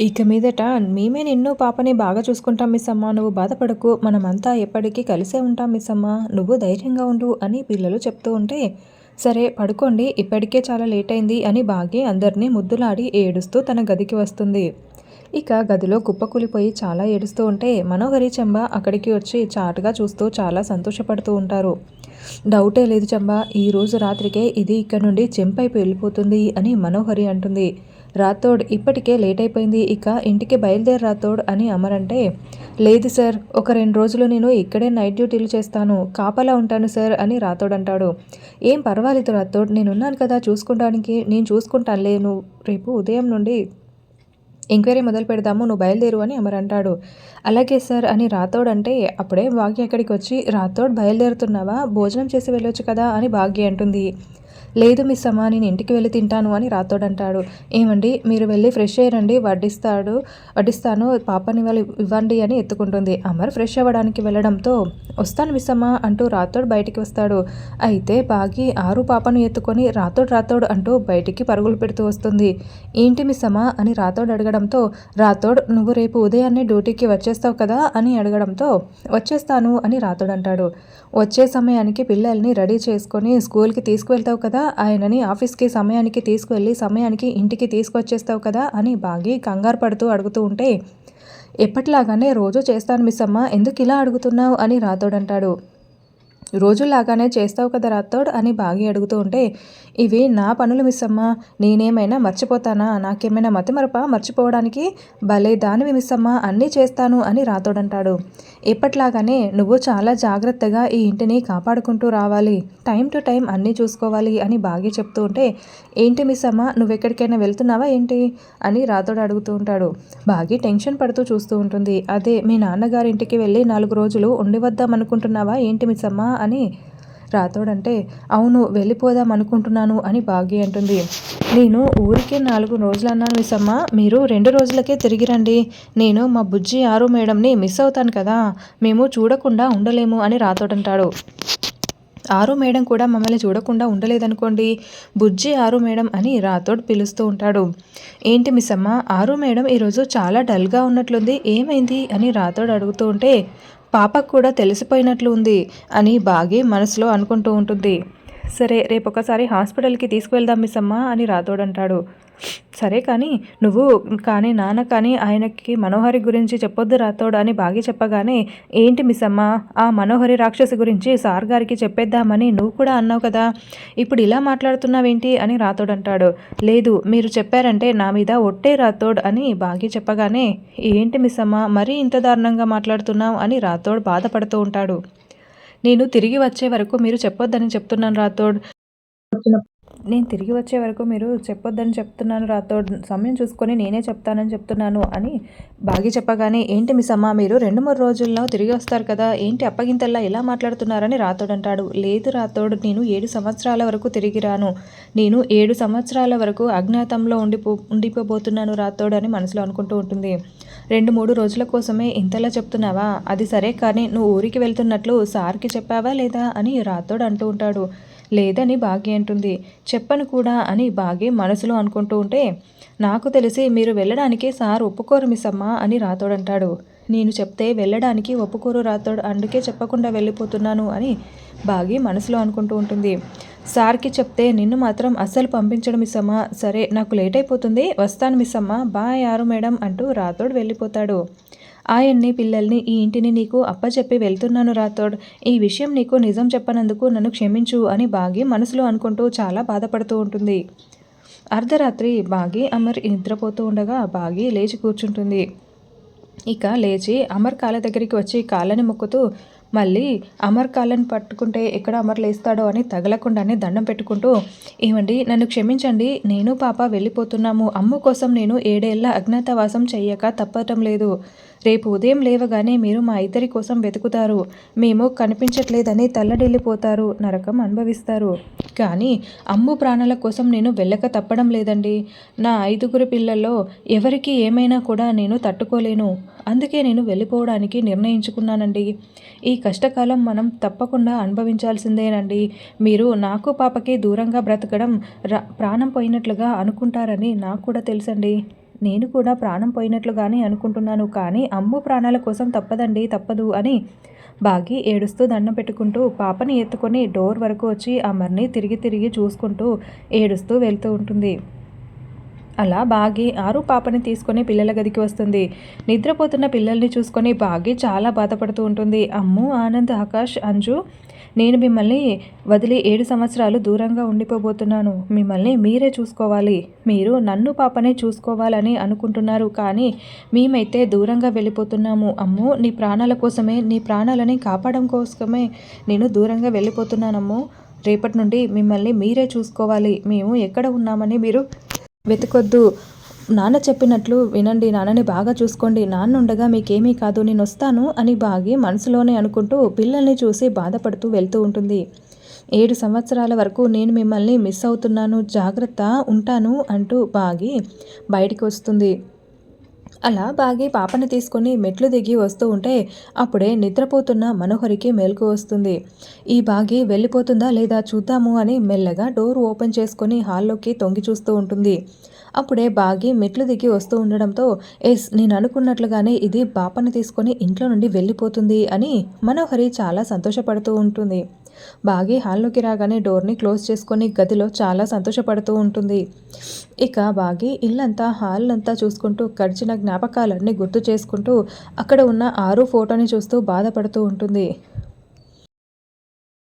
ఇక మీదట మేమే నిన్ను పాపని బాగా చూసుకుంటాం మిస్సమ్మ. నువ్వు బాధపడకు. మనమంతా ఎప్పటికీ కలిసే ఉంటాం మిస్సమ్మ. నువ్వు ధైర్యంగా ఉండు అని పిల్లలు చెప్తూ ఉంటే, సరే పడుకోండి ఇప్పటికే చాలా లేట్ అయింది అని భాగ్య అందరినీ ముద్దులాడి ఏడుస్తూ తన గదికి వస్తుంది. ఇక గదిలో కుప్పకూలిపోయి చాలా ఏడుస్తూ ఉంటే మనోహరి, చెంబ అక్కడికి వచ్చి చాటుగా చూస్తూ చాలా సంతోషపడుతూ ఉంటారు. డౌటే లేదు చెంబ, ఈరోజు రాత్రికే ఇది ఇక్కడ నుండి చెంపైపు వెళ్ళిపోతుంది అని మనోహరి అంటుంది. రాథోడ్ ఇప్పటికే లేట్ అయిపోయింది, ఇక ఇంటికి బయలుదేరి రాథోడ్ అని అమర్ అంటే, లేదు సార్, ఒక 2 రోజులు నేను ఇక్కడే నైట్ డ్యూటీలు చేస్తాను, కాపలా ఉంటాను సార్ అని రాథోడ్ అంటాడు. ఏం పర్వాలేదు రాథోడ్, నేనున్నాను కదా చూసుకోవడానికి, నేను చూసుకుంటానులే, నువ్వు రేపు ఉదయం నుండి ఎంక్వైరీ మొదలు పెడదాము, నువ్వు బయలుదేరు అని అమర్ అంటాడు. అలాగే సార్ అని రాథోడ్ అంటే అప్పుడే భాగ్య అక్కడికి వచ్చి, రాథోడ్ బయలుదేరుతున్నావా, భోజనం చేసి వెళ్ళొచ్చు కదా అని భాగ్య అంటుంది. లేదు మిస్ అమ్మ, నేను ఇంటికి వెళ్ళి తింటాను అని రాథోడ్ అంటాడు. ఏమండి మీరు వెళ్ళి ఫ్రెష్ అయ్యారండి, వడ్డిస్తాను, పాపని వాళ్ళు ఇవ్వండి అని ఎత్తుకుంటుంది. అమర్ ఫ్రెష్ అవ్వడానికి వెళ్ళడంతో వస్తాను మిస్ అమ్మ అంటూ రాథోడ్ బయటికి వస్తాడు. అయితే బాగి ఆరు పాపను ఎత్తుకొని రాథోడ్ అంటూ బయటికి పరుగులు పెడుతూ వస్తుంది. ఏంటి మిస్ అమ్మ అని రాథోడ్ అడగడంతో, రాథోడ్ నువ్వు రేపు ఉదయాన్నే డ్యూటీకి వచ్చేస్తావు కదా అని అడగడంతో, వచ్చేస్తాను అని రాథోడ్ అంటాడు. వచ్చే సమయానికి పిల్లల్ని రెడీ చేసుకొని స్కూల్కి తీసుకువెళ్తావు కదా, ఆయనని ఆఫీస్కి సమయానికి తీసుకువెళ్ళి సమయానికి ఇంటికి తీసుకొచ్చేస్తావు కదా అని బాగి కంగారు పడుతూ అడుగుతూ ఉంటే, ఎప్పటిలాగానే రోజు చేస్తాను మిస్ అమ్మ, ఎందుకు ఇలా అడుగుతున్నావు అని రాథోడ్ అంటాడు. రోజులాగానే చేస్తావు కదా రాథోడ్ అని బాగి అడుగుతూ ఉంటే, ఇవి నా పనులు మిస్ అమ్మ, నేనేమైనా మర్చిపోతానా, నాకేమైనా మతిమరపా మర్చిపోవడానికి, భలే దానివి మిస్ అమ్మ, అన్నీ చేస్తాను అని రాథోడ్ అంటాడు. ఎప్పట్లాగానే నువ్వు చాలా జాగ్రత్తగా ఈ ఇంటిని కాపాడుకుంటూ రావాలి, టైం టు టైం అన్నీ చూసుకోవాలి అని బాగి చెప్తూ ఉంటే, ఏంటి మిస్ అమ్మ, నువ్వెక్కడికైనా వెళ్తున్నావా ఏంటి అని రాథోడ్ అడుగుతూ ఉంటాడు. బాగి టెన్షన్ పడుతూ చూస్తూ ఉంటుంది. అదే మీ నాన్నగారింటికి వెళ్ళి 4 రోజులు ఉండి వద్దాం అనుకుంటున్నావా ఏంటి మిస్ అమ్మ అని రాథోడ్ అంటే, అవును వెళ్ళిపోదాం అనుకుంటున్నాను అని భాగ్య అంటుంది. నేను ఊరికే 4 రోజులు అన్నాను మిస్ అమ్మ, మీరు 2 రోజులకే తిరిగి రండి, నేను మా బుజ్జి ఆరు మేడంని మిస్ అవుతాను కదా, మేము చూడకుండా ఉండలేము అని రాథోడ్ అంటాడు. ఆరు మేడం కూడా మమ్మల్ని చూడకుండా ఉండలేదనుకోండి, బుజ్జి ఆరు మేడం అని రాథోడ్ పిలుస్తూ ఉంటాడు. ఏంటి మిస్ అమ్మ, ఆరు మేడం ఈరోజు చాలా డల్గా ఉన్నట్లుంది, ఏమైంది అని రాథోడ్ అడుగుతూ ఉంటే, పాపకు కూడా తెలిసిపోయినట్లు ఉంది అని బాగి మనసులో అనుకుంటూ ఉంటుంది. సరే రేపొకసారి హాస్పిటల్కి తీసుకువెళ్దాం మిస్ అమ్మ అని రాథోడ్ అంటాడు. సరే కానీ నువ్వు కానీ నాన్న కానీ ఆయనకి మనోహరి గురించి చెప్పొద్దు రాథోడ్ అని బాగి చెప్పగానే, ఏంటి మిస్ అమ్మ, ఆ మనోహరి రాక్షసి గురించి సార్ గారికి చెప్పేద్దామని నువ్వు కూడా అన్నావు కదా, ఇప్పుడు ఇలా మాట్లాడుతున్నావేంటి అని రాథోడ్ అంటాడు. లేదు మీరు చెప్పారంటే నా మీద ఒట్టే రాథోడ్ అని బాగి చెప్పగానే, ఏంటి మిస్ అమ్మ మరీ ఇంత దారుణంగా మాట్లాడుతున్నావు అని రాథోడ్ బాధపడుతూ ఉంటాడు. నేను తిరిగి వచ్చే వరకు మీరు చెప్పొద్దని చెప్తున్నాను రాథోడ్, నేను తిరిగి వచ్చే వరకు మీరు చెప్పొద్దని చెప్తున్నాను రాథోడ్, సమయం చూసుకొని నేనే చెప్తానని చెప్తున్నాను అని బాగి చెప్పగానే, ఏంటి మిస్ అమ్మ మీరు 2-3 రోజుల్లో తిరిగి వస్తారు కదా, ఏంటి అప్పగింతల్లా ఇలా మాట్లాడుతున్నారని రాథోడ్ అంటాడు. లేదు రాథోడ్, నేను 7 సంవత్సరాల వరకు తిరిగి రాను, నేను 7 సంవత్సరాల వరకు అజ్ఞాతంలో ఉండిపోబోతున్నాను రాథోడ్ అని మనసులో అనుకుంటూ ఉంటుంది. 2-3 రోజుల కోసమే ఇంతలా చెప్తున్నావా, అది సరే కానీ నువ్వు ఊరికి వెళ్తున్నట్లు సార్కి చెప్పావా లేదా అని రాథోడ్ అంటూ ఉంటాడు. లేదని బాగి అంటుంది. చెప్పను కూడా అని బాగి మనసులో అనుకుంటూ ఉంటే, నాకు తెలిసి మీరు వెళ్ళడానికి సార్ ఒప్పుకోరు మిస్ అమ్మ అని రాథోడ్ అంటాడు. నేను చెప్తే వెళ్ళడానికి ఒప్పుకోరు రాథోడ్, అందుకే చెప్పకుండా వెళ్ళిపోతున్నాను అని బాగి మనసులో అనుకుంటూ ఉంటుంది. సార్కి చెప్తే నిన్ను మాత్రం అస్సలు పంపించడం మిస్ అమ్మ, సరే నాకు లేట్ అయిపోతుంది, వస్తాను మిస్ అమ్మ, బాయ్ ఆరు మేడం అంటూ రాథోడ్ వెళ్ళిపోతాడు. ఆయన్ని పిల్లల్ని ఈ ఇంటిని నీకు అప్పచెప్పి వెళ్తున్నాను రాథోడ్, ఈ విషయం నీకు నిజం చెప్పనందుకు నన్ను క్షమించు అని బాగి మనసులో అనుకుంటూ చాలా బాధపడుతూ ఉంటుంది. అర్ధరాత్రి బాగి అమర్ నిద్రపోతూ ఉండగా బాగి లేచి కూర్చుంటుంది. ఇక లేచి అమర్ కాళ్ళ దగ్గరికి వచ్చి కాళ్ళని మొక్కుతూ, మళ్ళీ అమర్ కాళ్ళని పట్టుకుంటే ఎక్కడ అమర్ లేస్తాడో అని తగలకుండానే దండం పెట్టుకుంటూ, ఏమండి నన్ను క్షమించండి, నేను పాప వెళ్ళిపోతున్నాము, అమ్ము కోసం నేను 7 ఏళ్ల అజ్ఞాతవాసం చెయ్యక తప్పటం లేదు, రేపు ఉదయం లేవగానే మీరు మా ఇద్దరి కోసం వెతుకుతారు, మేము కనిపించట్లేదని తల్లడిల్లిపోతారు, నరకం అనుభవిస్తారు, కానీ అమ్ము ప్రాణాల కోసం నేను వెళ్ళక తప్పడం లేదండి, నా 5గురు పిల్లల్లో ఎవరికి ఏమైనా కూడా నేను తట్టుకోలేను, అందుకే నేను వెళ్ళిపోవడానికి నిర్ణయించుకున్నానండి, ఈ కష్టకాలం మనం తప్పకుండా అనుభవించాల్సిందేనండి, మీరు నాకు పాపకి దూరంగా బ్రతకడం ప్రాణం పోయినట్లుగా అనుకుంటారని నాకు కూడా తెలుసండి, నేను కూడా ప్రాణం పోయినట్లుగానే అనుకుంటున్నాను. కానీ అమ్ము ప్రాణాల కోసం తప్పదండి, తప్పదు అని బాగి ఏడుస్తూ దండం పెట్టుకుంటూ పాపని ఎత్తుకొని డోర్ వరకు వచ్చి అమర్ని తిరిగి తిరిగి చూసుకుంటూ ఏడుస్తూ వెళ్తూ ఉంటుంది. అలా బాగి ఆరు పాపని తీసుకొని పిల్లల గదికి వస్తుంది. నిద్రపోతున్న పిల్లల్ని చూసుకొని బాగి చాలా బాధపడుతూ ఉంటుంది. అమ్ము, ఆనంద్, ఆకాష్, అంజు, నేను మిమ్మల్ని వదిలి 7 సంవత్సరాలు దూరంగా ఉండిపోబోతున్నాను. మిమ్మల్ని మీరే చూసుకోవాలి. మీరు నన్ను పాపనే చూసుకోవాలని అనుకుంటున్నారు. కానీ మేమైతే దూరంగా వెళ్ళిపోతున్నాము. అమ్ము, నీ ప్రాణాల కోసమే, నీ ప్రాణాలని కాపాడడం కోసమే నేను దూరంగా వెళ్ళిపోతున్నానమ్ము. రేపటి నుండి మిమ్మల్ని మీరే చూసుకోవాలి. మేము ఎక్కడ ఉన్నామని మీరు వెతకొద్దు. నాన్న చెప్పినట్లు వినండి. నాన్నని బాగా చూసుకోండి. నాన్న ఉండగా మీకేమీ కాదు. నేను వస్తాను అని బాగి మనసులోనే అనుకుంటూ పిల్లల్ని చూసి బాధపడుతూ వెళ్తూ ఉంటుంది. 7 సంవత్సరాల వరకు నేను మిమ్మల్ని మిస్ అవుతున్నాను. జాగ్రత్త, ఉంటాను అంటూ బాగి బయటికి వస్తుంది. అలా బాగి పాపని తీసుకొని మెట్లు దిగి వస్తూ ఉంటే అప్పుడే నిద్రపోతున్న మనోహరికి మెలకు వస్తుంది. ఈ బాగి వెళ్ళిపోతుందా లేదా చూద్దాము అని మెల్లగా డోర్ ఓపెన్ చేసుకొని హాల్లోకి తొంగి చూస్తూ ఉంటుంది. అప్పుడే బాగి మెట్లు దిగి వస్తూ ఉండడంతో ఎస్, నేను అనుకున్నట్లుగానే ఇది పాపని తీసుకొని ఇంట్లో నుండి వెళ్ళిపోతుంది అని మనోహరి చాలా సంతోషపడుతూ ఉంటుంది. బాగి హాల్లోకి రాగానే డోర్ని క్లోజ్ చేసుకొని గదిలో చాలా సంతోషపడుతూ ఉంటుంది. ఇక బాగి ఇల్లంతా హాల్నంతా చూసుకుంటూ గడిచిన జ్ఞాపకాలన్నీ గుర్తు చేసుకుంటూ అక్కడ ఉన్న ఆరు ఫోటోని చూస్తూ బాధపడుతూ ఉంటుంది.